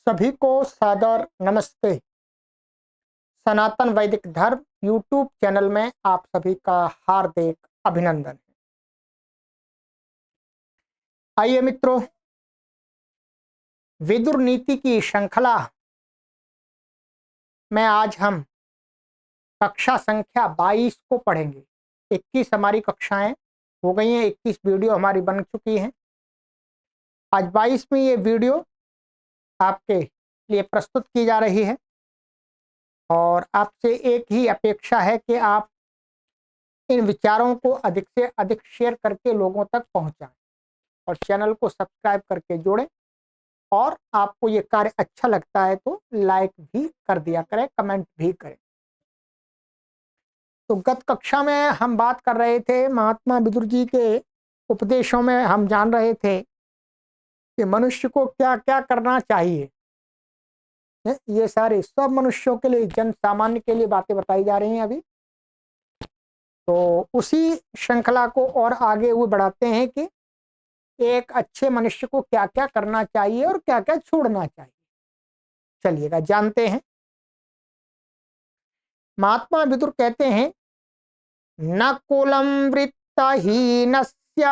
सभी को सादर नमस्ते। सनातन वैदिक धर्म यूट्यूब चैनल में आप सभी का हार्दिक अभिनंदन। आइए मित्रों, विदुर नीति की श्रृंखला में आज हम कक्षा संख्या 22 को पढ़ेंगे। 21 हमारी कक्षाएं हो गई हैं, 21 वीडियो हमारी बन चुकी हैं। आज 22वीं ये वीडियो आपके लिए प्रस्तुत की जा रही है और आपसे एक ही अपेक्षा है कि आप इन विचारों को अधिक से अधिक शेयर करके लोगों तक पहुंचाएं और चैनल को सब्सक्राइब करके जोड़ें। और आपको ये कार्य अच्छा लगता है तो लाइक भी कर दिया करें, कमेंट भी करें। तो गत कक्षा में हम बात कर रहे थे, महात्मा विदुर जी के उपदेशों में हम जान रहे थे कि मनुष्य को क्या क्या करना चाहिए। ये सारे सब मनुष्यों के लिए, जन सामान्य के लिए बातें बताई जा रही हैं अभी। तो उसी श्रृंखला को और आगे वो बढ़ाते हैं कि एक अच्छे मनुष्य को क्या क्या करना चाहिए और क्या क्या छोड़ना चाहिए। चलिएगा जानते हैं। महात्मा विदुर कहते हैं, न कुलम वृत्तहीनस्य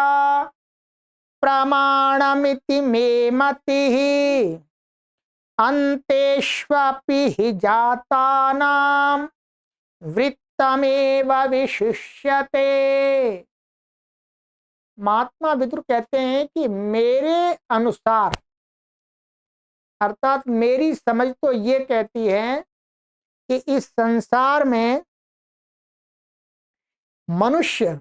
प्रमाणमिति मे मतिः अन्तेष्वपि हि जातानां वृत्तमेव विशिष्यते। महात्मा विदुर कहते हैं कि मेरे अनुसार, अर्थात मेरी समझ तो ये कहती है कि इस संसार में मनुष्य,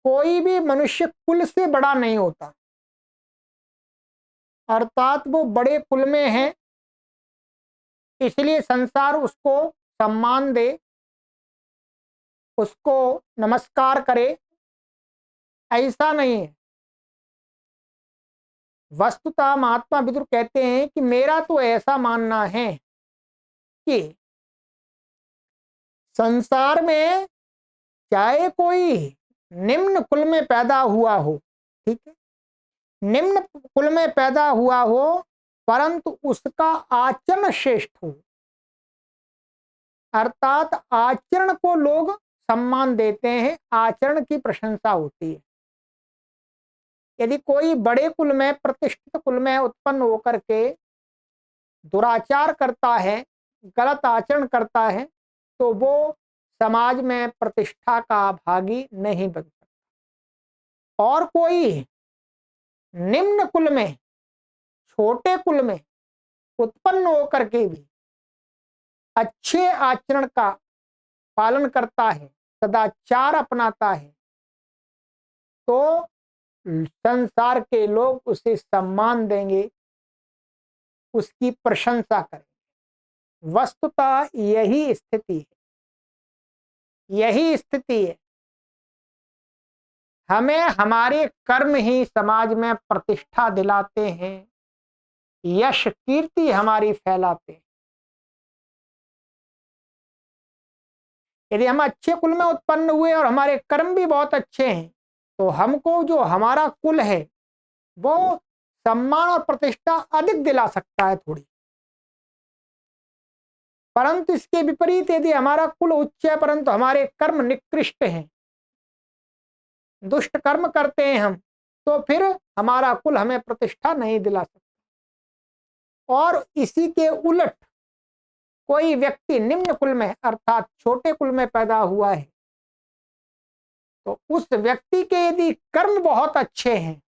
कोई भी मनुष्य कुल से बड़ा नहीं होता। अर्थात वो बड़े कुल में है, इसलिए संसार उसको सम्मान दे, उसको नमस्कार करे, ऐसा नहीं है। वस्तुतः महात्मा विदुर कहते हैं कि मेरा तो ऐसा मानना है कि संसार में चाहे कोई निम्न कुल में पैदा हुआ हो, ठीक है, निम्न कुल में पैदा हुआ हो, परंतु उसका आचरण श्रेष्ठ हो। अर्थात आचरण को लोग सम्मान देते हैं, आचरण की प्रशंसा होती है। यदि कोई बड़े कुल में, प्रतिष्ठित कुल में उत्पन्न होकर के दुराचार करता है, गलत आचरण करता है, तो वो समाज में प्रतिष्ठा का भागी नहीं बन सकता। और कोई निम्न कुल में, छोटे कुल में उत्पन्न होकर के भी अच्छे आचरण का पालन करता है, सदाचार अपनाता है, तो संसार के लोग उसे सम्मान देंगे, उसकी प्रशंसा करेंगे। वस्तुतः यही स्थिति है, यही स्थिति है। हमें हमारे कर्म ही समाज में प्रतिष्ठा दिलाते हैं, यश कीर्ति हमारी फैलाते हैं। यदि हम अच्छे कुल में उत्पन्न हुए और हमारे कर्म भी बहुत अच्छे हैं, तो हमको जो हमारा कुल है वो सम्मान और प्रतिष्ठा अधिक दिला सकता है थोड़ी। परंतु इसके विपरीत यदि हमारा कुल उच्च है परंतु हमारे कर्म निकृष्ट हैं, दुष्ट कर्म करते हैं हम, तो फिर हमारा कुल हमें प्रतिष्ठा नहीं दिला सकता। और इसी के उलट कोई व्यक्ति निम्न कुल में, अर्थात छोटे कुल में पैदा हुआ है, तो उस व्यक्ति के यदि कर्म बहुत अच्छे हैं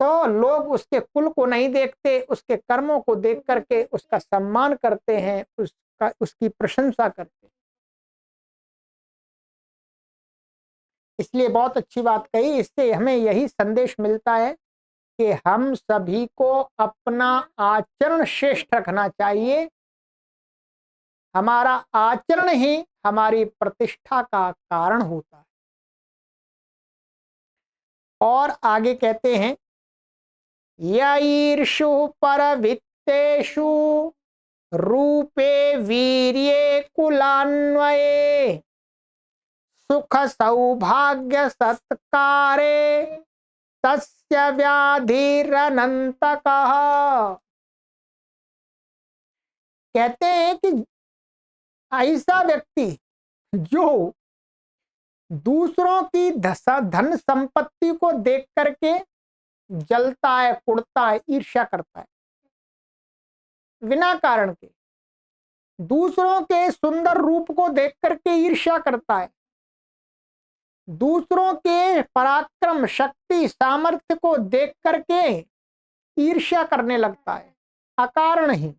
तो लोग उसके कुल को नहीं देखते, उसके कर्मों को देख करके उसका सम्मान करते हैं, उसकी प्रशंसा करते हैं। इसलिए बहुत अच्छी बात कही। इससे हमें यही संदेश मिलता है कि हम सभी को अपना आचरण श्रेष्ठ रखना चाहिए। हमारा आचरण ही हमारी प्रतिष्ठा का कारण होता है। और आगे कहते हैं, यईर्षु परवित्तेषु रूपे वीर्ये कुलान्वये सुख सौभाग्य सत्कारे तस्य व्याधिरनंतकः। कहते हैं कि ऐसा व्यक्ति जो दूसरों की धन संपत्ति को देख करके जलता है, कुढ़ता है, ईर्ष्या करता है बिना कारण के, दूसरों के सुंदर रूप को देख करके ईर्ष्या करता है, दूसरों के पराक्रम, शक्ति, सामर्थ्य को देख करके ईर्ष्या करने लगता है अकारण ही,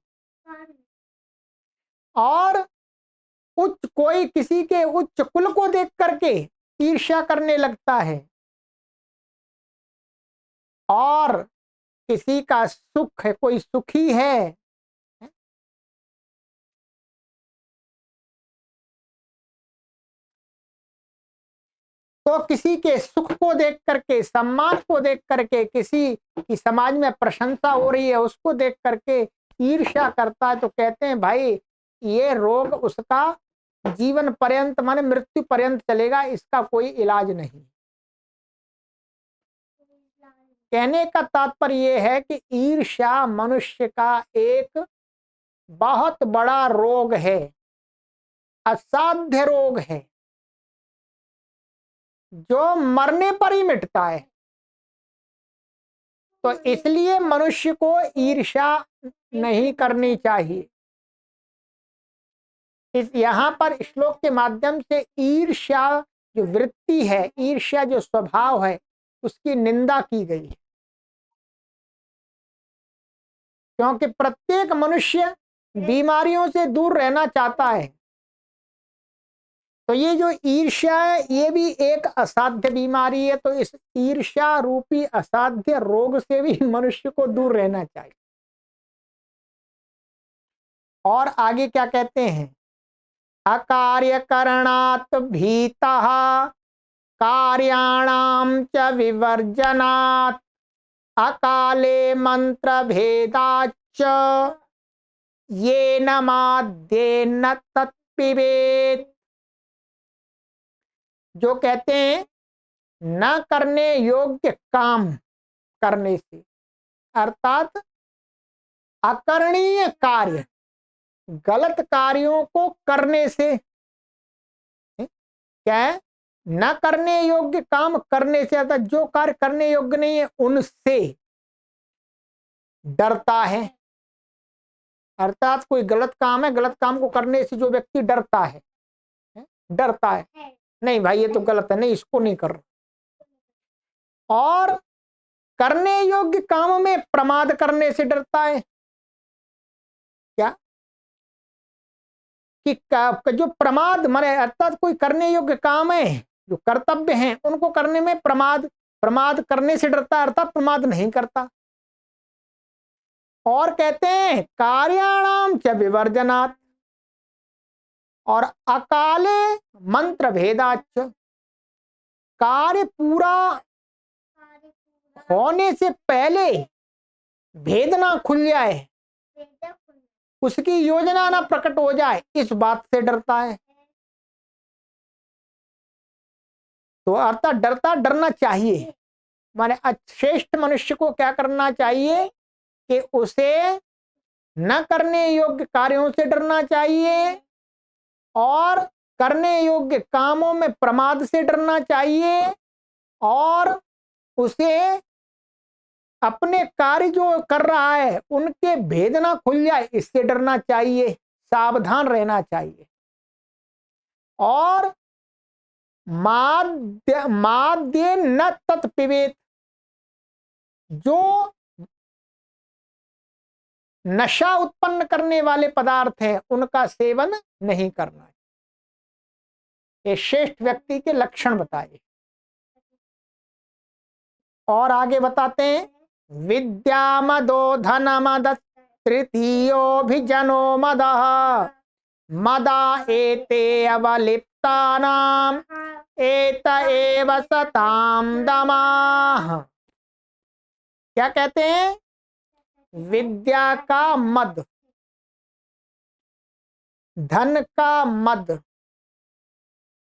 और कोई किसी के उच्च कुल को देख करके ईर्ष्या करने लगता है, और किसी का सुख है, कोई सुखी है तो किसी के सुख को देख करके, सम्मान को देख करके, किसी की समाज में प्रशंसा हो रही है उसको देख करके ईर्ष्या करता है। तो कहते हैं भाई ये रोग उसका जीवन पर्यंत माने मृत्यु पर्यंत चलेगा, इसका कोई इलाज नहीं। कहने का तात्पर्य यह है कि ईर्ष्या मनुष्य का एक बहुत बड़ा रोग है, असाध्य रोग है, जो मरने पर ही मिटता है। तो इसलिए मनुष्य को ईर्ष्या नहीं करनी चाहिए। इस यहाँ पर श्लोक के माध्यम से ईर्ष्या जो वृत्ति है, ईर्ष्या जो स्वभाव है, उसकी निंदा की गई है, क्योंकि प्रत्येक मनुष्य बीमारियों से दूर रहना चाहता है। तो ये जो ईर्ष्या है ये भी एक असाध्य बीमारी है। तो इस ईर्ष्या रूपी असाध्य रोग से भी मनुष्य को दूर रहना चाहिए। और आगे क्या कहते हैं, अकार्य करणात् भीतः कार्याणां च विवर्जनात् अकाले मंत्र भेदाच्च येन माद्येन तत्पिबेत्। जो कहते हैं न करने योग्य काम करने से, अर्थात अकरणीय कार्य, गलत कार्यों को करने से, क्या है, न करने योग्य काम करने से, अर्थात जो कार्य करने योग्य नहीं है उनसे डरता है। अर्थात कोई गलत काम है, गलत काम को करने से जो व्यक्ति डरता है, डरता है नहीं भाई ये तो गलत है, नहीं इसको नहीं कर रहा। और करने योग्य काम में प्रमाद करने से डरता है। क्या कि जो प्रमाद माने, अर्थात कोई करने योग्य काम है, जो कर्तव्य हैं उनको करने में प्रमाद करने से डरता है, अर्थात प्रमाद नहीं करता। और कहते हैं कार्याणाम च विवर्जनात्, और अकाले मंत्र भेदाच्च, कार्य पूरा होने से पहले भेद ना खुल जाए, उसकी योजना ना प्रकट हो जाए, इस बात से डरता है। तो अर्थात डरना चाहिए, माने श्रेष्ठ मनुष्य को क्या करना चाहिए कि उसे न करने योग्य कार्यों से डरना चाहिए, और करने योग्य कामों में प्रमाद से डरना चाहिए, और उसे अपने कार्य जो कर रहा है उनके भेद ना खुल जाए इससे डरना चाहिए, सावधान रहना चाहिए। और माद्य न तत्पिबेत, जो नशा उत्पन्न करने वाले पदार्थ हैं उनका सेवन नहीं करना। ये श्रेष्ठ व्यक्ति के लक्षण बताए। और आगे बताते हैं विद्या मदो धन मद तृतीयोभिजनो मदः मदा एते अवलिप्तानाम एत एव सताम दमाः। क्या कहते हैं, विद्या का मद, धन का मद,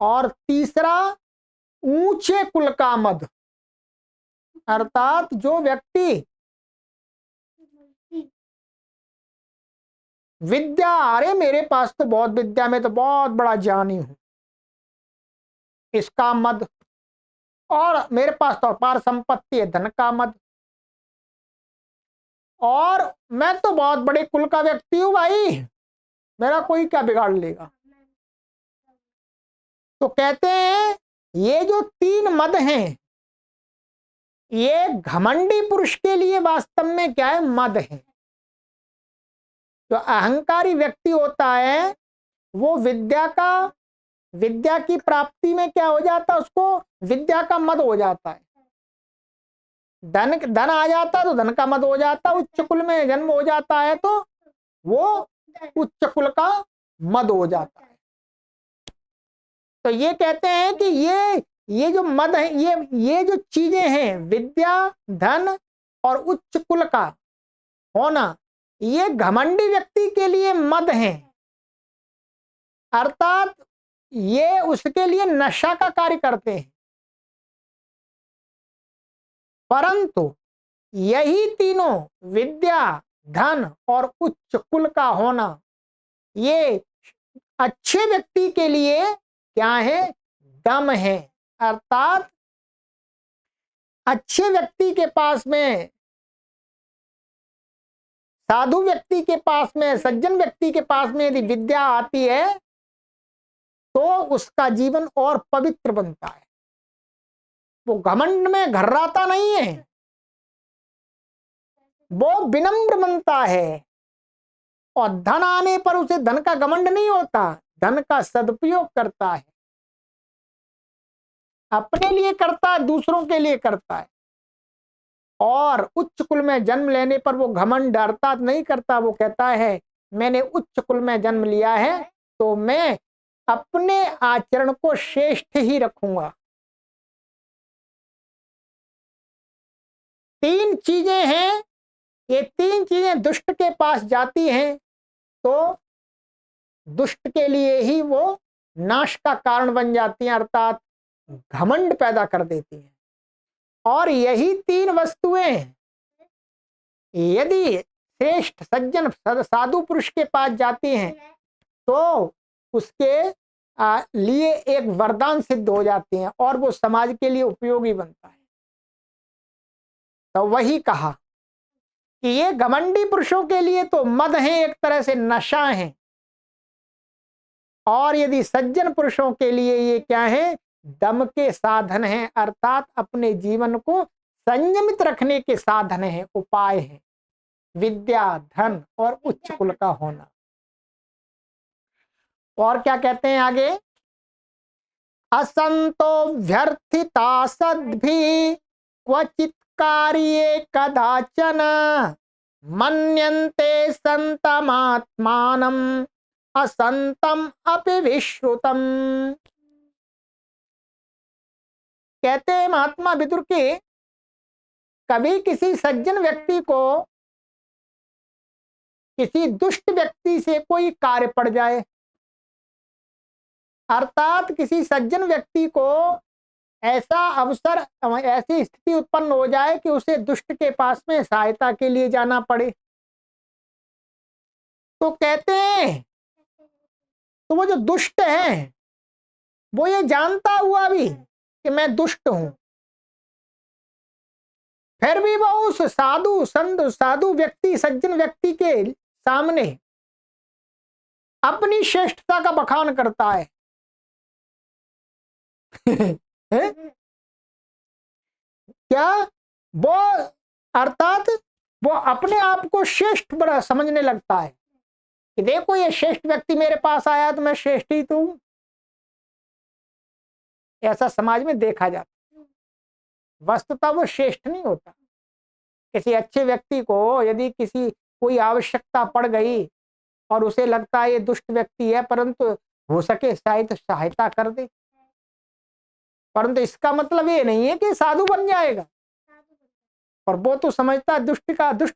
और तीसरा ऊंचे कुल का मद। अर्थात जो व्यक्ति विद्या, अरे मेरे पास तो बहुत विद्या, में तो बहुत बड़ा ज्ञानी हूं, इसका मद, और मेरे पास तो अपार संपत्ति है, धन का मद, और मैं तो बहुत बड़े कुल का व्यक्ति हूं भाई, मेरा कोई क्या बिगाड़ लेगा। तो कहते हैं ये जो तीन मद हैं, ये घमंडी पुरुष के लिए वास्तव में क्या है, मद है। जो अहंकारी व्यक्ति होता है वो विद्या की प्राप्ति में क्या हो जाता है, उसको विद्या का मद हो जाता है। धन आ जाता तो धन का मद हो जाता, उच्च कुल में जन्म हो जाता है तो वो उच्च कुल का मद हो जाता है। तो ये कहते हैं कि ये जो मद है, ये जो चीजें हैं, विद्या, धन और उच्च कुल का होना, ये घमंडी व्यक्ति के लिए मद है, अर्थात ये उसके लिए नशा का कार्य करते हैं। परंतु यही तीनों, विद्या, धन और उच्च कुल का होना, ये अच्छे व्यक्ति के लिए क्या है, दम है। अर्थात अच्छे व्यक्ति के पास में, साधु व्यक्ति के पास में, सज्जन व्यक्ति के पास में यदि विद्या आती है तो उसका जीवन और पवित्र बनता है। वो घमंड में घर्राता नहीं है, वो विनम्र बनता है, और धन आने पर उसे धन का घमंड नहीं होता, धन का सदुपयोग करता है, अपने लिए करता है, दूसरों के लिए करता है। और उच्च कुल में जन्म लेने पर वो घमंड अर्थात नहीं करता, वो कहता है मैंने उच्च कुल में जन्म लिया है तो मैं अपने आचरण को श्रेष्ठ ही रखूंगा। तीन चीजें हैं, ये तीन चीजें दुष्ट के पास जाती हैं तो दुष्ट के लिए ही वो नाश का कारण बन जाती हैं, अर्थात घमंड पैदा कर देती हैं। और यही तीन वस्तुएं यदि श्रेष्ठ सज्जन साधु पुरुष के पास जाती हैं तो उसके लिए एक वरदान सिद्ध हो जाती हैं और वो समाज के लिए उपयोगी बनता है। तो वही कहा कि ये घमंडी पुरुषों के लिए तो मद है, एक तरह से नशा है, और यदि सज्जन पुरुषों के लिए ये क्या है, दम के साधन हैं, अर्थात अपने जीवन को संयमित रखने के साधन हैं, उपाय हैं, विद्या, धन और उच्च कुल का होना। और क्या कहते हैं आगे, असंतो व्यर्थिता सद्भि क्वचित कार्ये कदाचन मन्यन्ते संतमात्मानम असंतम अपि विश्रुतम। कहते हैं महात्मा विदुर के, कभी किसी सज्जन व्यक्ति को किसी दुष्ट व्यक्ति से कोई कार्य पड़ जाए, अर्थात किसी सज्जन व्यक्ति को ऐसा अवसर, ऐसी स्थिति उत्पन्न हो जाए कि उसे दुष्ट के पास में सहायता के लिए जाना पड़े, तो कहते हैं तो वो जो दुष्ट है वो ये जानता हुआ भी कि मैं दुष्ट हूं, फिर भी वो उस साधु व्यक्ति, सज्जन व्यक्ति के सामने अपनी श्रेष्ठता का बखान करता है। क्या वो, अर्थात वो अपने आप को श्रेष्ठ बड़ा समझने लगता है कि देखो ये श्रेष्ठ व्यक्ति मेरे पास आया तो मैं श्रेष्ठ ही तो हूं। ऐसा समाज में देखा जाता है, वस्तुतः वो श्रेष्ठ नहीं होता। किसी अच्छे व्यक्ति को यदि किसी कोई आवश्यकता पड़ गई और उसे लगता है ये दुष्ट व्यक्ति है, परंतु हो सके शायद सहायता कर दे, परंतु इसका मतलब ये नहीं है कि साधु बन जाएगा। और वो तो समझता है दुष्ट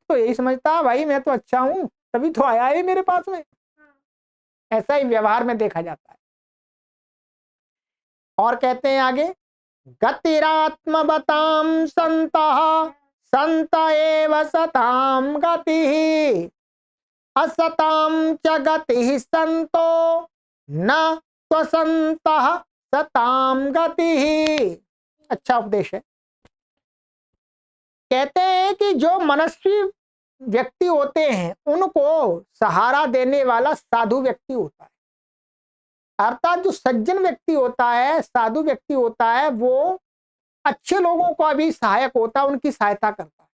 तो यही समझता है भाई मैं तो अच्छा हूं तभी तो आया है मेरे पास में, ऐसा ही व्यवहार में देखा जाता है। और कहते हैं आगे, गतिरात्मवतां संतः संत एव सतां गतिः असतां च गतिः संतो न स्वसंतः सतां गतिः। अच्छा उपदेश है। कहते हैं कि जो मनस्वी व्यक्ति होते हैं उनको सहारा देने वाला साधु व्यक्ति होता है। अर्थात जो सज्जन व्यक्ति होता है, साधु व्यक्ति होता है, वो अच्छे लोगों का भी सहायक होता है, उनकी सहायता करता है।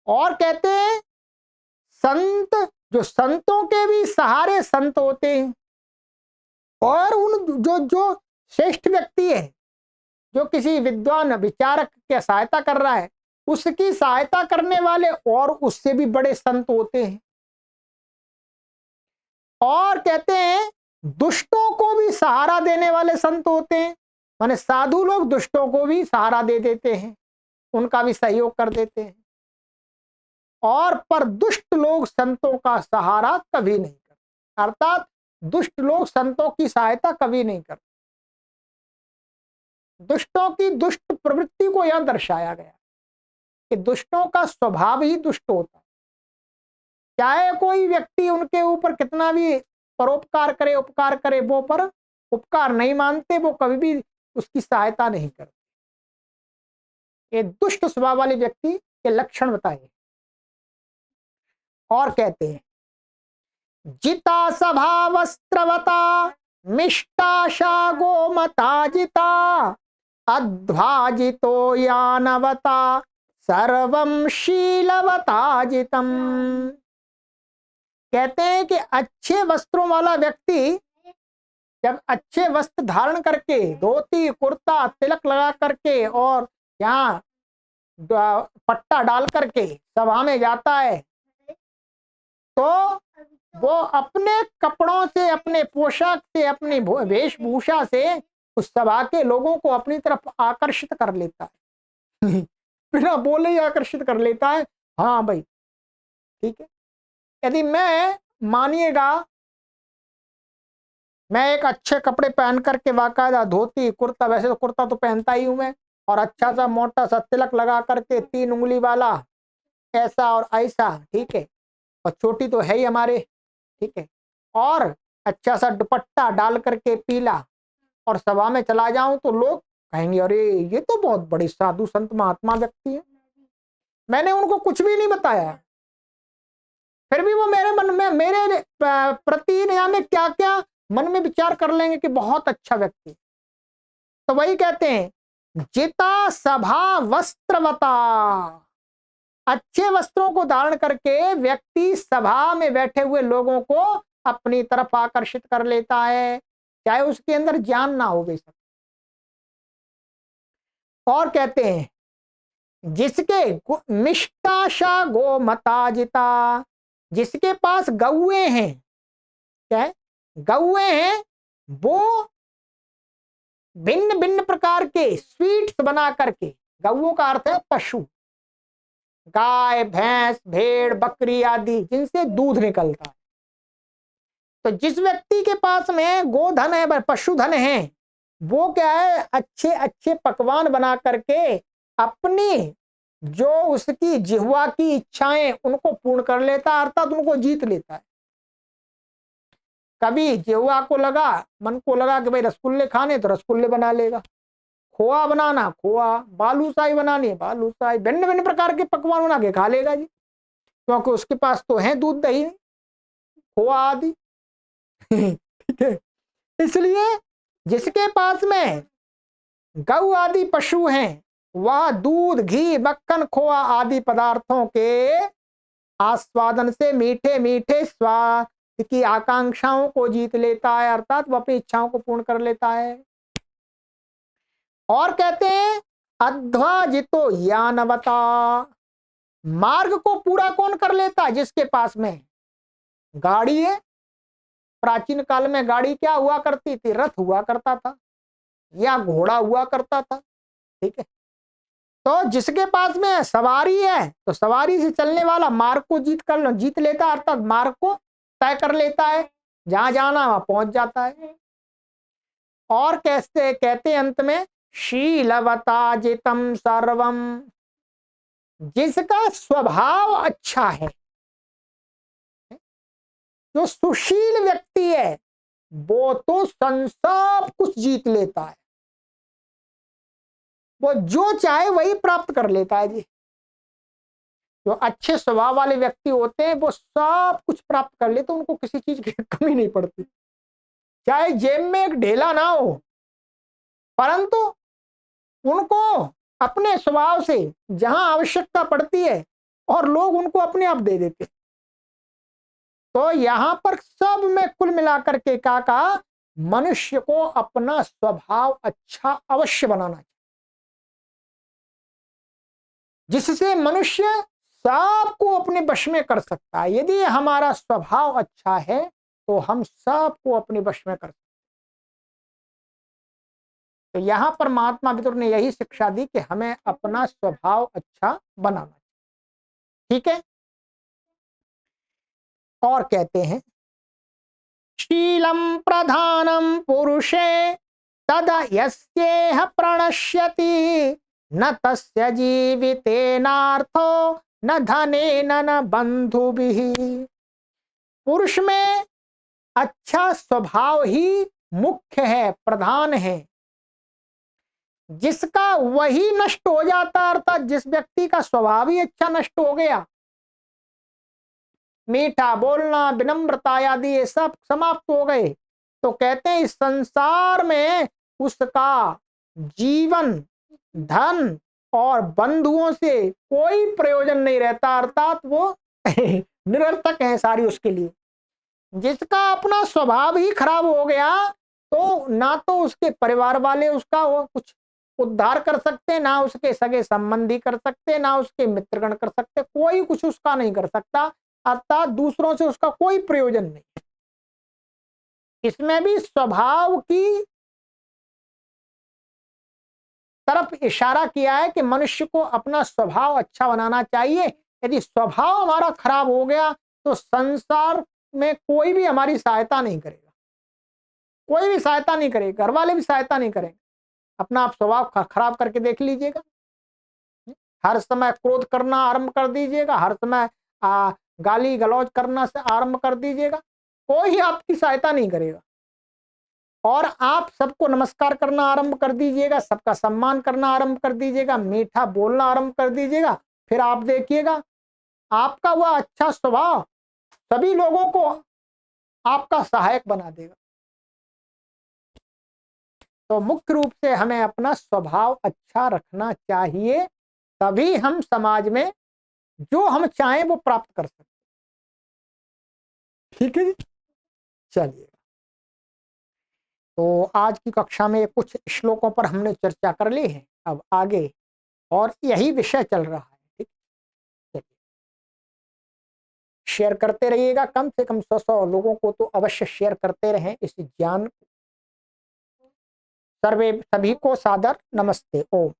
और कहते हैं संत, जो संतों के भी सहारे संत होते हैं। और उन जो श्रेष्ठ व्यक्ति है, जो किसी विद्वान विचारक की सहायता कर रहा है, उसकी सहायता करने वाले और उससे भी बड़े संत होते हैं। और कहते हैं दुष्टों को भी सहारा देने वाले संत होते हैं, माने साधु लोग दुष्टों को भी सहारा दे देते हैं, उनका भी सहयोग कर देते हैं। और पर दुष्ट लोग संतों का सहारा कभी नहीं करते, अर्थात दुष्ट लोग संतों की सहायता कभी नहीं करते। दुष्टों की दुष्ट प्रवृत्ति को यह दर्शाया गया कि दुष्टों का स्वभाव ही दुष्ट होता है। चाहे कोई व्यक्ति उनके ऊपर कितना भी परोपकार करे, उपकार करे, वो पर उपकार नहीं मानते, वो कभी भी उसकी सहायता नहीं करते। ये दुष्ट स्वभाव वाले व्यक्ति के लक्षण बताए। और कहते हैं जिता सभा वस्त्रवता मिष्टाशा गोमता जिता अध्वाजितो यानवता सर्वम शीलवता जितम। कहते हैं कि अच्छे वस्त्रों वाला व्यक्ति जब अच्छे वस्त्र धारण करके, धोती कुर्ता तिलक लगा करके और यहाँ पट्टा डाल करके सभा में जाता है, तो वो अपने कपड़ों से, अपने पोशाक से, अपनी वेशभूषा से उस सभा के लोगों को अपनी तरफ आकर्षित कर लेता है। बिना बोले ही आकर्षित कर लेता है। हाँ भाई ठीक है। यदि मैं मानिएगा, मैं एक अच्छे कपड़े पहन करके, बाकायदा धोती कुर्ता, वैसे तो कुर्ता तो पहनता ही हूं मैं, और अच्छा सा मोटा सा तिलक लगा करके 3 उंगली वाला, ऐसा और ऐसा, ठीक है, और चोटी तो है ही हमारे, ठीक है, और अच्छा सा दुपट्टा डाल करके पीला, और सभा में चला जाऊं तो लोग कहेंगे अरे ये तो बहुत बड़े साधु संत महात्मा व्यक्ति है। मैंने उनको कुछ भी नहीं बताया, फिर भी वो मेरे मन में, मेरे प्रति न जाने क्या क्या मन में विचार कर लेंगे कि बहुत अच्छा व्यक्ति। तो वही कहते हैं जिता सभा वस्त्रवता, अच्छे वस्त्रों को धारण करके व्यक्ति सभा में बैठे हुए लोगों को अपनी तरफ आकर्षित कर लेता है, चाहे उसके अंदर ज्ञान ना हो बेशक। और कहते हैं जिसके मिष्टाशा गोमता जिता, जिसके पास गौए हैं, क्या है गौए हैं, वो भिन्न भिन्न प्रकार के स्वीट्स बना करके, गौओं का अर्थ है पशु, गाय भैंस भेड़ बकरी आदि जिनसे दूध निकलता है। तो जिस व्यक्ति के पास में गोधन है, पशुधन है, वो क्या है अच्छे अच्छे पकवान बना करके अपनी जो उसकी जिह्वा की इच्छाएं उनको पूर्ण कर लेता है, अर्थात उनको जीत लेता है। कभी जिह्वा को लगा, मन को लगा कि भाई रसगुल्ले खाने तो रसगुल्ले बना लेगा, खोआ बनाना खोआ, बालूशाही बनानी है बालूशाही, भिन्न भिन्न प्रकार के पकवान बना के खा लेगा जी, क्योंकि उसके पास तो है दूध दही खोआ आदि। ठीक है, इसलिए जिसके पास में गौ आदि पशु हैं वह दूध घी मक्खन खोआ आदि पदार्थों के आस्वादन से मीठे मीठे स्वाद की आकांक्षाओं को जीत लेता है, अर्थात वह अपनी इच्छाओं को पूर्ण कर लेता है। और कहते हैं अध्वाजितो यानवता, मार्ग को पूरा कौन कर लेता है, जिसके पास में गाड़ी है। प्राचीन काल में गाड़ी क्या हुआ करती थी, रथ हुआ करता था या घोड़ा हुआ करता था, ठीक है। तो जिसके पास में सवारी है तो सवारी से चलने वाला मार्ग को जीत लेता है, अर्थात मार्ग को तय कर लेता है, जहां जाना वहां पहुंच जाता है। और कैसे कहते अंत में, शीलवता जितम सर्वम, जिसका स्वभाव अच्छा है, जो सुशील व्यक्ति है वो तो सब कुछ जीत लेता है, वो जो चाहे वही प्राप्त कर लेता है जी। जो अच्छे स्वभाव वाले व्यक्ति होते हैं वो सब कुछ प्राप्त कर लेते, उनको किसी चीज की कमी नहीं पड़ती, चाहे जेब में एक ढेला ना हो, परंतु उनको अपने स्वभाव से जहां आवश्यकता पड़ती है और लोग उनको अपने आप दे देते। तो यहां पर सब में कुल मिलाकर के क्या कहा, मनुष्य को अपना स्वभाव अच्छा अवश्य बनाना चाहिए, जिससे मनुष्य सबको अपने वश में कर सकता है। यदि हमारा स्वभाव अच्छा है तो हम सबको अपने वश में कर सकते हैं। तो यहां पर महात्मा विदुर ने यही शिक्षा दी कि हमें अपना स्वभाव अच्छा बनाना चाहिए। ठीक है, और कहते हैं, शीलम प्रधानम पुरुषे तद यस्येह प्रणश्यति, न तस्य जीवितेनार्थो न धनेन न बंधुभिः। पुरुष में अच्छा स्वभाव ही मुख्य है, प्रधान है, जिसका वही नष्ट हो जाता, अर्थात जिस व्यक्ति का स्वभाव ही अच्छा नष्ट हो गया, मीठा बोलना, विनम्रता आदि ये सब समाप्त हो गए, तो कहते हैं इस संसार में उसका जीवन, धन और बंधुओं से कोई प्रयोजन नहीं रहता, अर्थात वो निरर्थक है सारी उसके लिए। जिसका अपना स्वभाव ही खराब हो गया तो ना तो उसके परिवार वाले उसका वो कुछ उद्धार कर सकते, ना उसके सगे संबंधी कर सकते, ना उसके मित्रगण कर सकते, कोई कुछ उसका नहीं कर सकता, अर्थात दूसरों से उसका कोई प्रयोजन नहीं। इसमें भी स्वभाव की तरफ इशारा किया है कि मनुष्य को अपना स्वभाव अच्छा बनाना चाहिए। यदि स्वभाव हमारा खराब हो गया तो संसार में कोई भी हमारी सहायता नहीं करेगा, कोई भी सहायता नहीं करेगा, घर वाले भी सहायता नहीं करेंगे। अपना आप स्वभाव खराब करके देख लीजिएगा, हर समय क्रोध करना आरंभ कर दीजिएगा, हर समय गाली गलौज करना से आरंभ कर दीजिएगा, कोई आपकी सहायता नहीं करेगा। और आप सबको नमस्कार करना आरंभ कर दीजिएगा, सबका सम्मान करना आरंभ कर दीजिएगा, मीठा बोलना आरंभ कर दीजिएगा, फिर आप देखिएगा आपका वह अच्छा स्वभाव सभी लोगों को आपका सहायक बना देगा। तो मुख्य रूप से हमें अपना स्वभाव अच्छा रखना चाहिए, तभी हम समाज में जो हम चाहें वो प्राप्त कर सकते। ठीक है जी, चलिए। तो आज की कक्षा में कुछ श्लोकों पर हमने चर्चा कर ली है, अब आगे और यही विषय चल रहा है। ठीक, चलिए शेयर करते रहिएगा, कम से कम 100 लोगों को तो अवश्य शेयर करते रहें इस ज्ञान। सर्वे सभी को सादर नमस्ते, ओम।